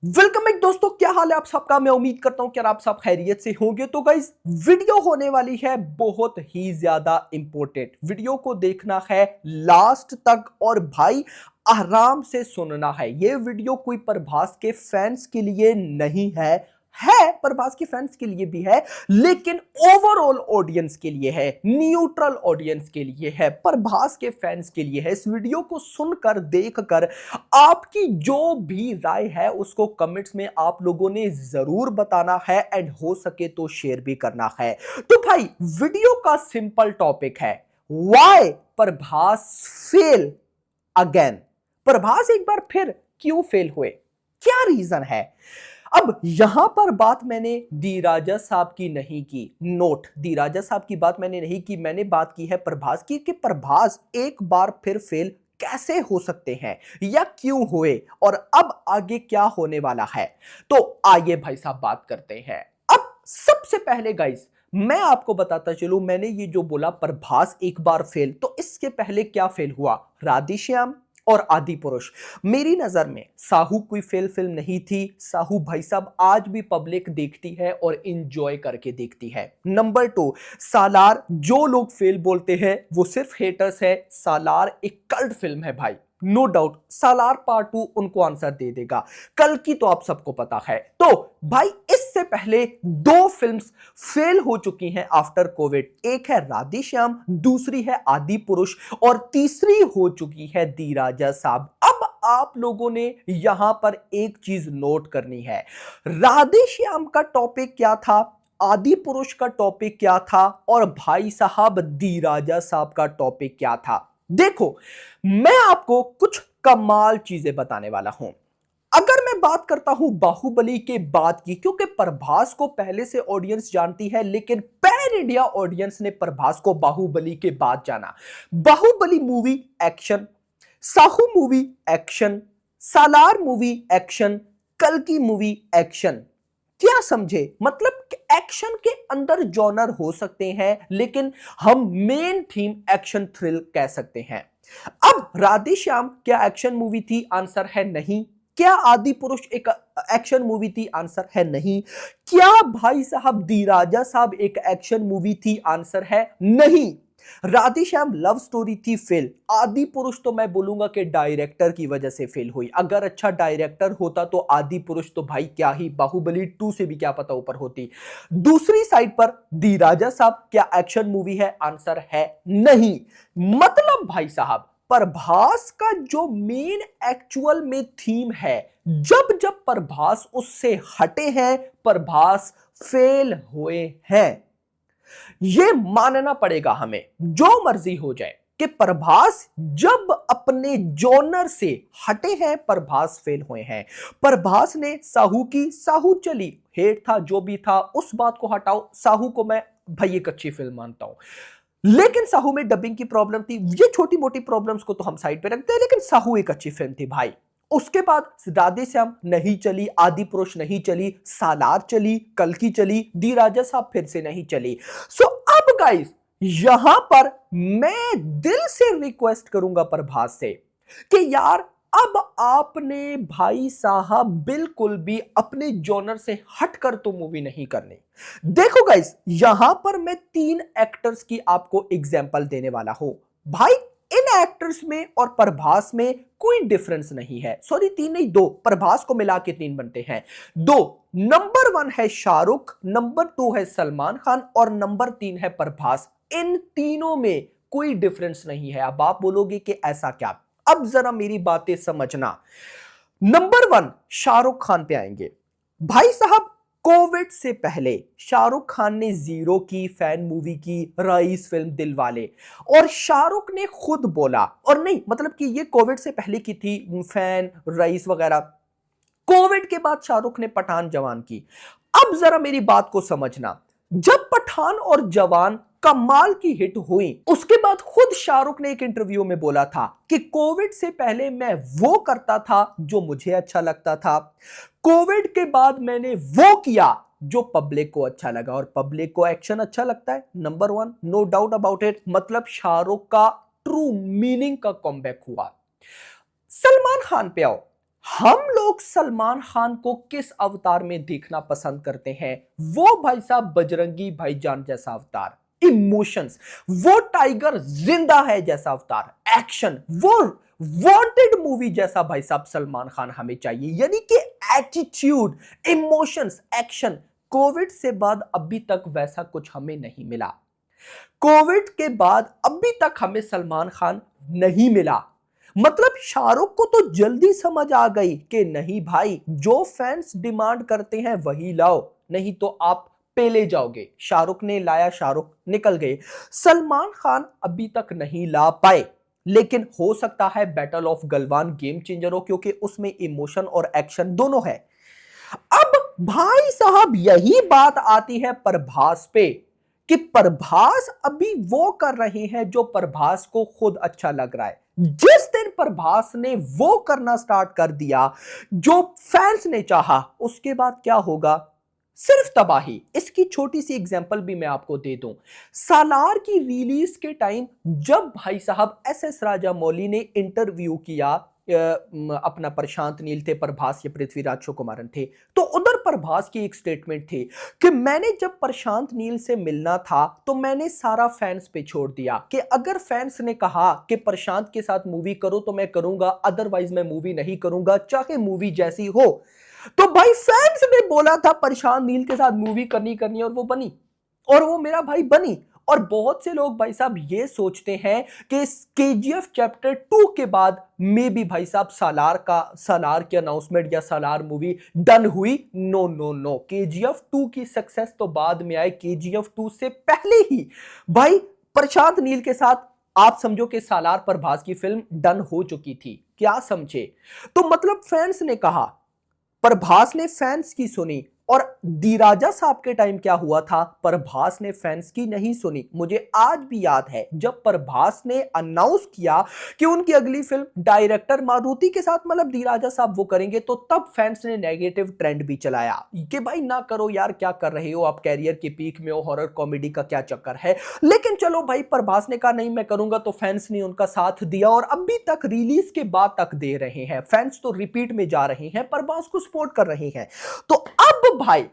Welcome back दोस्तों, क्या हाल है आप सबका। मैं उम्मीद करता हूं कि आप सब खैरियत से होंगे। तो गाइस, वीडियो होने वाली है बहुत ही ज्यादा इंपॉर्टेंट। वीडियो को देखना है लास्ट तक और भाई आराम से सुनना है। ये वीडियो कोई प्रभास के फैंस के लिए नहीं है प्रभास के फैंस के लिए भी है, लेकिन ओवरऑल ऑडियंस के लिए है, न्यूट्रल ऑडियंस के लिए है, प्रभास के फैंस के लिए है। इस वीडियो को सुनकर देखकर आपकी जो भी राय है उसको कमेंट्स में आप लोगों ने जरूर बताना है एंड हो सके तो शेयर भी करना है। तो भाई वीडियो का सिंपल टॉपिक है, why Prabhas fail again. Prabhas एक बार फिर क्यों फेल हुए, क्या रीजन है। अब यहां पर बात मैंने दी राजा साहब की नहीं की, नोट, दी राजा साहब की बात मैंने नहीं की, मैंने बात की है प्रभास की कि प्रभास एक बार फिर फेल कैसे हो सकते हैं या क्यों हुए और अब आगे क्या होने वाला है। तो आइए भाई साहब बात करते हैं। अब सबसे पहले गाइस मैं आपको बताता चलूं, मैंने ये जो बोला प्रभास एक बार फेल, तो इसके पहले क्या फेल हुआ, राधेश्याम और आदि पुरुष। मेरी नजर में साहू कोई फेल फिल्म नहीं थी। साहू भाई साहब आज भी पब्लिक देखती है और इंजॉय करके देखती है। नंबर 2, सालार, जो लोग फेल बोलते हैं वो सिर्फ हेटर्स है। सालार एक कल्ट फिल्म है भाई, नो डाउट। सालार पार्ट 2 उनको आंसर दे देगा। कल की तो आप सबको पता है। तो भाई इससे पहले दो फिल्म्स फेल हो चुकी हैं आफ्टर कोविड। एक है राधेश्याम, दूसरी है आदि पुरुष और तीसरी हो चुकी है दी राजा साहब। अब आप लोगों ने यहां पर एक चीज नोट करनी है, राधेश्याम का टॉपिक क्या था, आदि पुरुष का टॉपिक क्या था और भाई साहब दी राजा साहब का टॉपिक क्या था। देखो, मैं आपको कुछ कमाल चीजें बताने वाला हूं। अगर मैं बात करता हूं बाहुबली के बाद की, क्योंकि प्रभास को पहले से ऑडियंस जानती है, लेकिन पैन इंडिया ऑडियंस ने प्रभास को बाहुबली के बाद जाना। Baahubali movie action, Saaho movie action, Salaar movie action, कल्कि मूवी एक्शन। क्या समझे, मतलब एक्शन के अंदर जॉनर हो सकते हैं, लेकिन हम मेन थीम एक्शन थ्रिल कह सकते हैं। अब राधेश्याम क्या एक्शन मूवी थी, आंसर है नहीं। क्या आदि पुरुष एक एक्शन मूवी थी, आंसर है नहीं। क्या भाई साहब दी राजा साहब एक एक्शन मूवी थी, आंसर है नहीं। राधेश्याम लव स्टोरी थी, फेल। आदि पुरुष तो मैं बोलूंगा कि डायरेक्टर की वजह से फेल हुई। अगर अच्छा डायरेक्टर होता तो आदि पुरुष तो भाई क्या ही, बाहुबली 2 से भी क्या पता ऊपर होती। दूसरी साइड पर दी राजा साहब क्या एक्शन मूवी है, आंसर है नहीं। मतलब भाई साहब प्रभास का जो मेन एक्चुअल में थीम है, जब जब प्रभास उससे हटे हैं प्रभास फेल हुए हैं। यह मानना पड़ेगा हमें, जो मर्जी हो जाए, कि प्रभास जब अपने जॉनर से हटे हैं प्रभास फेल हुए हैं। प्रभास ने साहू की, साहू चली, हेट था जो भी था उस बात को हटाओ, साहू को मैं भाई एक अच्छी फिल्म मानता हूं, लेकिन साहू में डबिंग की प्रॉब्लम थी। ये छोटी मोटी प्रॉब्लम्स को तो हम साइड पे रखते हैं, लेकिन साहू एक अच्छी फिल्म थी भाई। उसके बाद राधेश्याम नहीं चली, आदि पुरुष नहीं चली, सालार चली, कल्कि चली, दी राजा साहब फिर से नहीं चली। सो अब गाइस यहां पर मैं दिल से रिक्वेस्ट करूंगा प्रभास से कि यार अब आपने भाई साहब बिल्कुल भी अपने जॉनर से हटकर तो मूवी नहीं करनी। देखो गाइस, यहां पर मैं 3 एक्टर्स की आपको एग्जांपल देने वाला हूं। भाई इन एक्टर्स में और प्रभास में कोई डिफरेंस नहीं है। सॉरी 3 नहीं, 2, प्रभास को मिला के 3 बनते हैं। 2, नंबर 1 है शाहरुख, नंबर 2 है सलमान खान और नंबर 3 है प्रभास। इन तीनों में कोई डिफरेंस नहीं है। अब आप बोलोगे कि ऐसा क्या, अब जरा मेरी बातें समझना। नंबर 1 शाहरुख खान पे आएंगे। भाई साहब कोविड से पहले शाहरुख खान ने जीरो की, फैन मूवी की, रईस फिल्म, दिलवाले, और शाहरुख ने खुद बोला, और नहीं मतलब कि ये कोविड से पहले की थी, फैन, रईस वगैरह। कोविड के बाद शाहरुख ने पठान, जवान की। अब जरा मेरी बात को समझना, जब पठान और जवान कमाल की हिट हुई, उसके बाद खुद शाहरुख ने एक इंटरव्यू में बोला था कि कोविड से पहले मैं वो करता था जो मुझे अच्छा लगता था, कोविड के बाद मैंने वो किया जो पब्लिक को अच्छा लगा, और पब्लिक को एक्शन अच्छा लगता है, number 1, no doubt about it. मतलब शाहरुख का ट्रू मीनिंग का कमबैक हुआ। सलमान खान पे आओ। हम लोग सलमान खान को किस अवतार में देखना पसंद करते हैं? वो भाई साहब बजरंगी भाईजान जैसा अवतार, इमोशंस, वो टाइगर जिंदा है जैसा अवतार, एक्शन, वो वांटेड मूवी जैसा भाई साहब सलमान खान हमें चाहिए। यानी कि एटीट्यूड, इमोशंस, एक्शन, कोविड से बाद अभी तक वैसा कुछ हमें नहीं मिला। कोविड के बाद अभी तक हमें सलमान खान नहीं मिला। मतलब शाहरुख को तो जल्दी समझ आ गई कि नहीं भाई, जो फैंस डिमांड करते हैं वही लाओ, नहीं तो आप पेले जाओगे। शाहरुख ने लाया, शाहरुख निकल गए। सलमान खान अभी तक नहीं ला पाए, लेकिन हो सकता है battle of Galwan game changer हो, क्योंकि उसमें इमोशन और एक्शन दोनों है। अब भाई साहब यही बात आती है प्रभास पे, कि प्रभास अभी वो कर रहे हैं जो प्रभास को खुद अच्छा लग रहा है। जिस दिन प्रभास ने वो करना स्टार्ट कर दिया जो फैंस ने चाहा, उसके बाद क्या होगा? सिर्फ तबाही। इसकी छोटी सी एग्जांपल भी मैं आपको दे दूं। सालार की रिलीज के टाइम जब भाई साहब एस राजामौली ने इंटरव्यू किया, अपना प्रशांत नील थे, प्रभास या पृथ्वीराज सुकुमारन थे, तो उधर प्रभास की एक स्टेटमेंट थी कि मैंने जब प्रशांत नील से मिलना था तो मैंने सारा फैंस पे छोड़ दिया, कि अगर फैंस ने कहा कि प्रशांत के साथ मूवी करो तो मैं करूंगा, अदरवाइज मैं मूवी नहीं करूंगा, चाहे मूवी जैसी हो। तो भाई फैंस ने बोला था प्रशांत नील के साथ मूवी करनी करनी, और वो बनी, और वो मेरा भाई बनी। और बहुत से लोग भाई साहब ये सोचते हैं कि केजीएफ चैप्टर 2 के बाद में भी भाई साहब सालार की अनाउंसमेंट या सालार मूवी डन हुई। नो नो नो, केजीएफ 2 की सक्सेस तो बाद में आए, केजीएफ 2 से पहले ही भाई प्रशांत नील के साथ आप समझो कि सालार प्रभास की फिल्म डन हो चुकी थी। क्या समझे? तो मतलब फैंस ने कहा, प्रभास ने फैंस की सुनी। और दी राजा साहब के टाइम क्या हुआ था? प्रभास ने फैंस की नहीं सुनी। मुझे आज भी याद है जब प्रभास ने अनाउंस किया कि उनकी अगली फिल्म डायरेक्टर मारुति के साथ, मतलब दी राजा साहब वो करेंगे, तो तब फैंस ने नेगेटिव ट्रेंड भी चलाया कि भाई ना करो यार, क्या कर रहे हो आप, कैरियर के पीक में हो, हॉरर कॉमेडी का क्या चक्कर है। लेकिन चलो भाई, प्रभास ने कहा नहीं मैं करूंगा, तो फैंस ने उनका साथ दिया, और अभी तक रिलीज के बाद तक दे रहे हैं। फैंस तो रिपीट में जा रहे हैं, प्रभास को सपोर्ट कर रहे हैं। तो अब भाई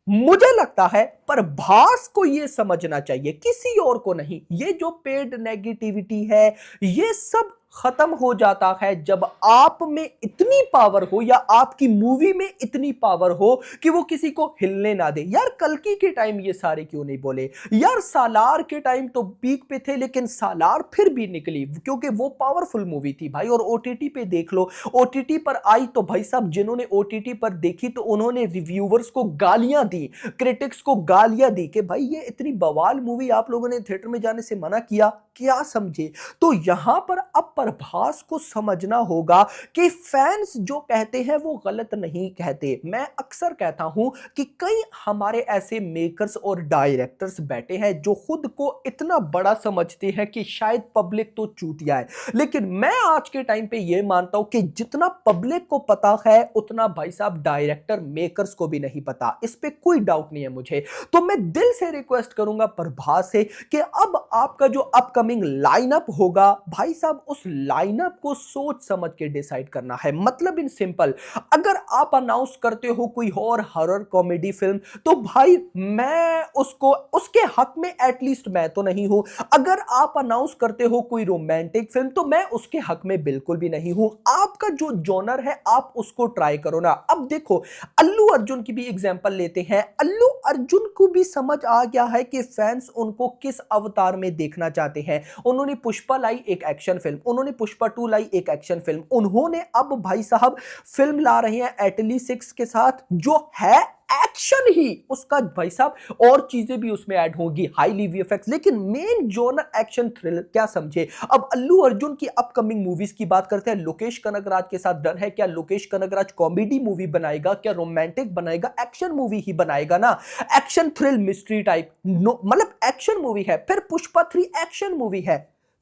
मुझे लगता है प्रभास को यह समझना चाहिए, किसी और को नहीं। ये जो पेड नेगेटिविटी है, ये सब खत्म हो जाता है जब आप में इतनी पावर हो, या आपकी मूवी में इतनी पावर हो कि वो किसी को हिलने ना दे। यार कल्कि के टाइम ये सारे क्यों नहीं बोले? यार सालार के टाइम तो पीक पे थे, लेकिन सालार फिर भी निकली क्योंकि वो पावरफुल मूवी थी भाई। और ओटीटी पे देख लो, ओटीटी पर आई तो भाई साहब जिन्होंने ओटीटी पर देखी तो उन्होंने रिव्यूवर्स को गालियां दी, क्रिटिक्स को गालियां दी कि भाई ये इतनी बवाल मूवी, आप लोगों ने थिएटर में जाने से मना किया, क्या समझे? तो यहां पर अब प्रभास को समझना होगा कि फैंस जो कहते हैं वो गलत नहीं कहते। मैं अक्सर कहता हूं कि कई हमारे ऐसे मेकर्स और डायरेक्टर्स बैठे हैं जो खुद को इतना बड़ा समझते हैं कि शायद पब्लिक तो चूतिया है, लेकिन मैं आज के टाइम पे ये मानता हूं कि जितना पब्लिक को पता है उतना भाई साहब डायरेक्टर मेकर्स को भी नहीं पता। इस पे कोई डाउट नहीं है मुझे। तो मैं दिल से रिक्वेस्ट करूंगा प्रभास से कि अब आपका जो अपकमिंग लाइनअप होगा भाई साहब, उस लाइनअप को सोच समझ के डिसाइड करना है। मतलब इन सिंपल, अगर आप अनाउंस करते हो कोई और हॉरर कॉमेडी फिल्म, तो भाई मैं उसको, उसके हक में एटलीस्ट मैं तो नहीं हूं। अगर आप अनाउंस करते हो कोई रोमांटिक फिल्म, तो मैं उसके हक में बिल्कुल भी नहीं हूं। आपका जो जॉनर है आप उसको ट्राई करो ना। अब देखो, अल्लू अर्जुन की भी एग्जांपल लेते हैं। अल्लू अर्जुन को भी समझ आ गया है कि फैंस उनको किस अवतार में देखना चाहते हैं। उन्होंने पुष्पा लाई एक एक्शन फिल्म, उन्होंने पुष्पा 2 लाई एक एक्शन फिल्म, उन्होंने अब भाई साहब फिल्म ला रहे हैं एटली 6 के साथ जो है एक्शन ही। उसका भाई साहब और चीजें भी उसमें ऐड होंगी, हाईली वीएफएक्स, लेकिन मेन जोनर एक्शन थ्रिलर। क्या समझे? अब अल्लू अर्जुन की अपकमिंग मूवीज की बात करते हैं। लोकेश कनगराज के साथ डन है, क्या लोकेश कनगराज कॉमेडी मूवी बनाएगा, क्या रोमांटिक बनाएगा? एक्शन मूवी ही बनाएगा ना, एक्शन थ्रिल मिस्ट्री टाइप। मतलब एक्शन मूवी है। फिर पुष्पा 3 एक्शन मूवी है,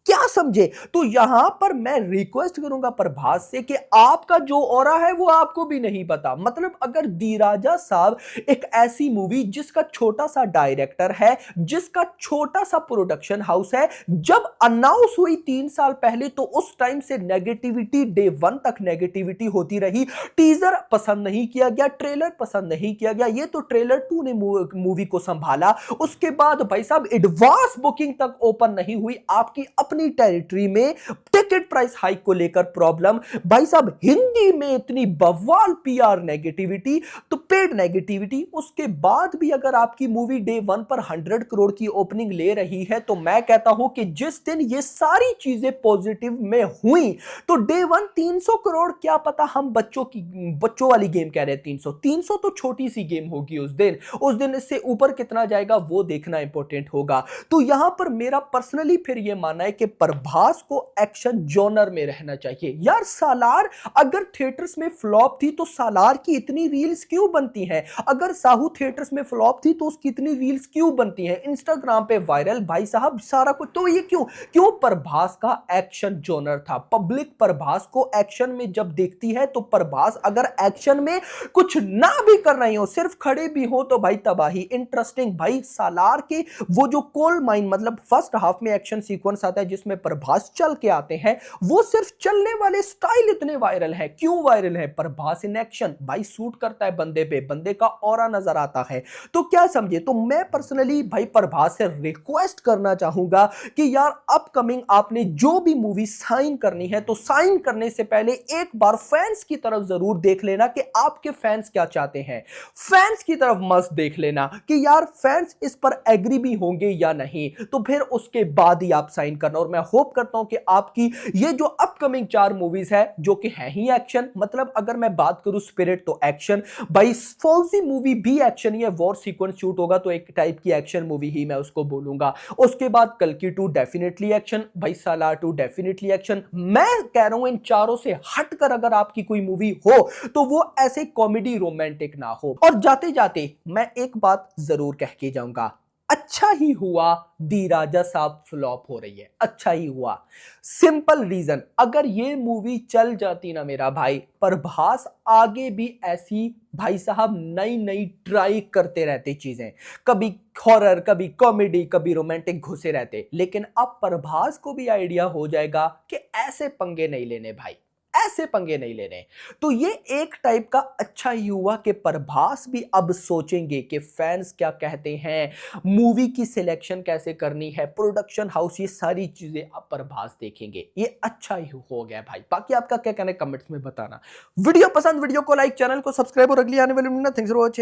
क्या समझे? तो यहां पर मैं रिक्वेस्ट करूंगा प्रभास से कि आपका जो ऑरा है वो आपको भी नहीं पता। मतलब अगर दी राजा साहब एक ऐसी मूवी जिसका छोटा सा डायरेक्टर है, जिसका छोटा सा प्रोडक्शन हाउस है, जब अनाउंस हुई 3 साल पहले तो उस टाइम से नेगेटिविटी डे 1 तक नेगेटिविटी होती रही। टीजर पसंद नहीं किया गया, ट्रेलर पसंद नहीं किया गया, ये तो ट्रेलर 2 ने मूवी को संभाला। उसके बाद भाई साहब एडवांस बुकिंग तक ओपन नहीं हुई। आपकी अपनी टेरिटरी में टिकट प्राइस हाइक को लेकर प्रॉब्लम, भाई साहब हिंदी में इतनी बवाल पीआर नेगेटिविटी, तो पेड नेगेटिविटी। उसके बाद भी अगर आपकी मूवी डे 1 पर 100 करोड़ की ओपनिंग ले रही है, तो मैं कहता हूं कि जिस दिन ये सारी चीजें पॉजिटिव में हुई तो डे 1 300 करोड़, क्या पता हम बच्चों वाली गेम कह रहे हैं। 300 तो छोटी सी गेम होगी उस दिन इससे ऊपर कितना जाएगा वो देखना इंपॉर्टेंट होगा। तो यहां पर मेरा पर्सनली फिर यह मानना है कि प्रभास को एक्शन जॉनर में रहना चाहिए। यार सालार अगर थिएटर्स में फ्लॉप थी तो सालार की इतनी रील्स क्यों बनती हैं? अगर साहू थिएटर्स में फ्लॉप थी तो उसकी इतनी रील्स क्यों बनती हैं? इंस्टाग्राम पे वायरल भाई साहब सारा कुछ। तो ये क्यों प्रभास का एक्शन जॉनर था। पब्लिक प्रभास को एक्शन में जब देखती है तो प्रभास अगर एक्शन में कुछ ना भी कर रहे हो, सिर्फ खड़े भी हो, तो भाई तबाही। इंटरेस्टिंग भाई सालार के वो जो कोल माइन, मतलब फर्स्ट हाफ में एक्शन सीक्वेंस आता है जिसमें प्रभास चल के आते हैं, वो सिर्फ चलने वाले स्टाइल इतने वायरल है। क्यों वायरल है? प्रभास इन एक्शन भाई सूट करता है बंदे पे, बंदे का ऑरा नजर आता है। तो क्या समझे? तो मैं पर्सनली भाई प्रभास से रिक्वेस्ट करना चाहूंगा कि यार अपकमिंग आपने जो भी मूवी साइन करनी है तो साइन करने से पहले एक बार फैंस की तरफ जरूर देख लेना कि आपके फैंस क्या चाहते हैं। फैंस की तरफ मस्त देख लेना कि यार फैंस इस पर एग्री भी होंगे या नहीं, तो फिर उसके बाद ही आप साइन करना। और मैं होप करता हूं कि आपकी ये जो अपकमिंग 4 मूवीज है जो कि है ही एक्शन, मतलब अगर मैं बात करूं स्पिरिट तो एक्शन, भाई फौजी मूवी भी एक्शन ही है, वॉर सीक्वेंस शूट होगा तो एक टाइप की एक्शन मूवी ही मैं उसको बोलूंगा। उसके बाद कल्कि 2 डेफिनेटली एक्शन, भाई सालार 2 डेफिनेटली एक्शन। मैं कह रहा हूं इन चारों से हटकर अगर आपकी कोई मूवी हो तो वो ऐसे कॉमेडी रोमांटिक ना हो। और जाते जाते मैं एक बात जरूर कह के जाऊंगा, अच्छा ही हुआ दी राजा साहब फ्लॉप हो रही है, अच्छा ही हुआ। सिंपल रीजन, अगर ये मूवी चल जाती ना मेरा भाई, प्रभास आगे भी ऐसी भाई साहब नई नई ट्राई करते रहते चीजें, कभी हॉरर, कभी कॉमेडी, कभी रोमांटिक घुसे रहते। लेकिन अब प्रभास को भी आइडिया हो जाएगा कि ऐसे पंगे नहीं लेने भाई, ऐसे पंगे नहीं लेने। तो ये एक टाइप का अच्छा ही हुआ कि प्रभास भी अब सोचेंगे कि फैंस क्या कहते हैं, मूवी की सिलेक्शन कैसे करनी है, प्रोडक्शन हाउस, ये सारी चीजें अब प्रभास देखेंगे। ये अच्छा ही हो गया भाई। बाकी आपका क्या कहना है कमेंट्स में बताना। वीडियो पसंद, वीडियो को लाइक, चैनल को सब्सक्राइब और अगली आने वाली थैंक्स फॉर वॉचिंग।